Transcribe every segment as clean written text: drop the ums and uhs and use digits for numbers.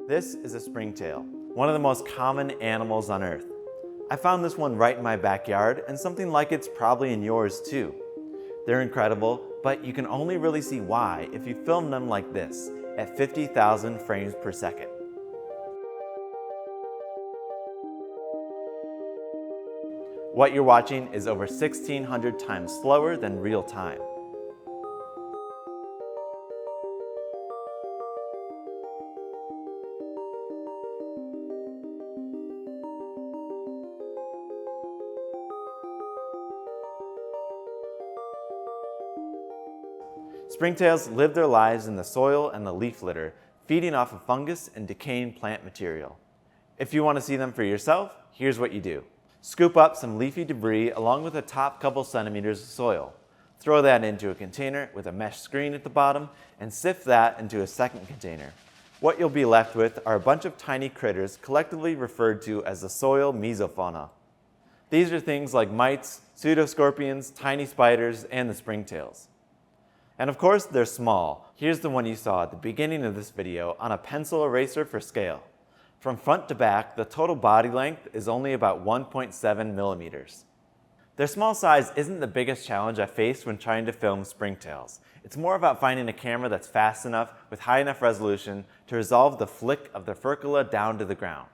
This is a springtail, one of the most common animals on Earth. I found this one right in my backyard, and something like it's probably in yours too. They're incredible, but you can only really see why if you film them like this, at 50,000 frames per second. What you're watching is over 1,600 times slower than real time. Springtails live their lives in the soil and the leaf litter, feeding off of fungus and decaying plant material. If you want to see them for yourself, here's what you do. Scoop up some leafy debris along with the top couple centimeters of soil. Throw that into a container with a mesh screen at the bottom and sift that into a second container. What you'll be left with are a bunch of tiny critters collectively referred to as the soil mesofauna. These are things like mites, pseudoscorpions, tiny spiders, and the springtails. And of course, they're small. Here's the one you saw at the beginning of this video on a pencil eraser for scale. From front to back, the total body length is only about 1.7 millimeters. Their small size isn't the biggest challenge I faced when trying to film springtails. It's more about finding a camera that's fast enough with high enough resolution to resolve the flick of the furcula down to the ground.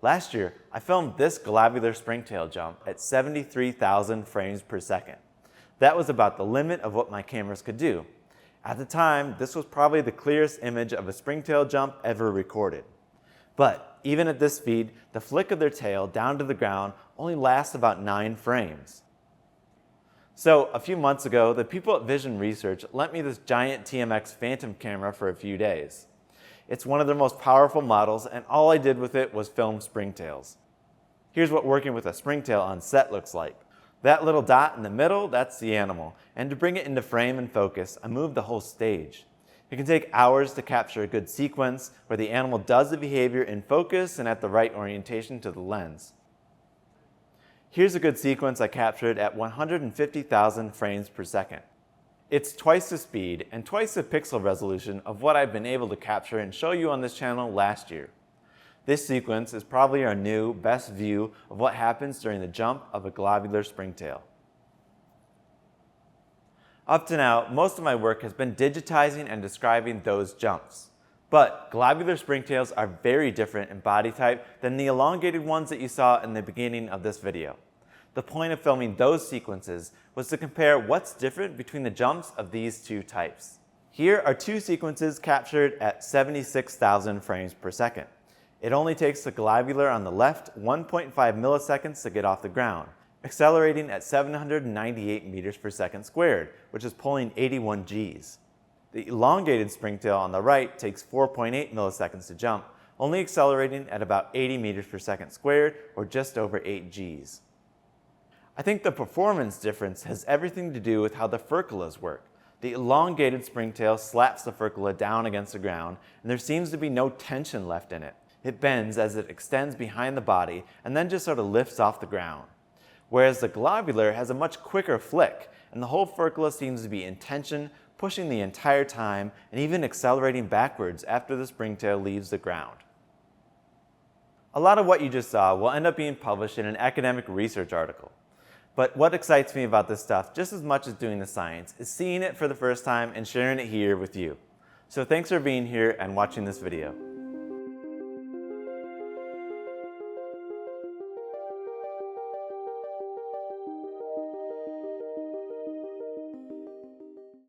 Last year, I filmed this globular springtail jump at 73,000 frames per second. That was about the limit of what my cameras could do. At the time, this was probably the clearest image of a springtail jump ever recorded. But even at this speed, the flick of their tail down to the ground only lasts about 9 frames. So a few months ago, the people at Vision Research lent me this giant TMX Phantom camera for a few days. It's one of their most powerful models, and all I did with it was film springtails. Here's what working with a springtail on set looks like. That little dot in the middle, that's the animal. And to bring it into frame and focus, I moved the whole stage. It can take hours to capture a good sequence where the animal does the behavior in focus and at the right orientation to the lens. Here's a good sequence I captured at 150,000 frames per second. It's twice the speed and twice the pixel resolution of what I've been able to capture and show you on this channel last year. This sequence is probably our new best view of what happens during the jump of a globular springtail. Up to now, most of my work has been digitizing and describing those jumps. But globular springtails are very different in body type than the elongated ones that you saw in the beginning of this video. The point of filming those sequences was to compare what's different between the jumps of these two types. Here are two sequences captured at 76,000 frames per second. It only takes the globular on the left 1.5 milliseconds to get off the ground, accelerating at 798 meters per second squared, which is pulling 81 Gs. The elongated springtail on the right takes 4.8 milliseconds to jump, only accelerating at about 80 meters per second squared, or just over 8 Gs. I think the performance difference has everything to do with how the furculas work. The elongated springtail slaps the furcula down against the ground, and there seems to be no tension left in it. It bends as it extends behind the body and then just sort of lifts off the ground. Whereas the globular has a much quicker flick, and the whole furcula seems to be in tension, pushing the entire time and even accelerating backwards after the springtail leaves the ground. A lot of what you just saw will end up being published in an academic research article. But what excites me about this stuff just as much as doing the science is seeing it for the first time and sharing it here with you. So thanks for being here and watching this video.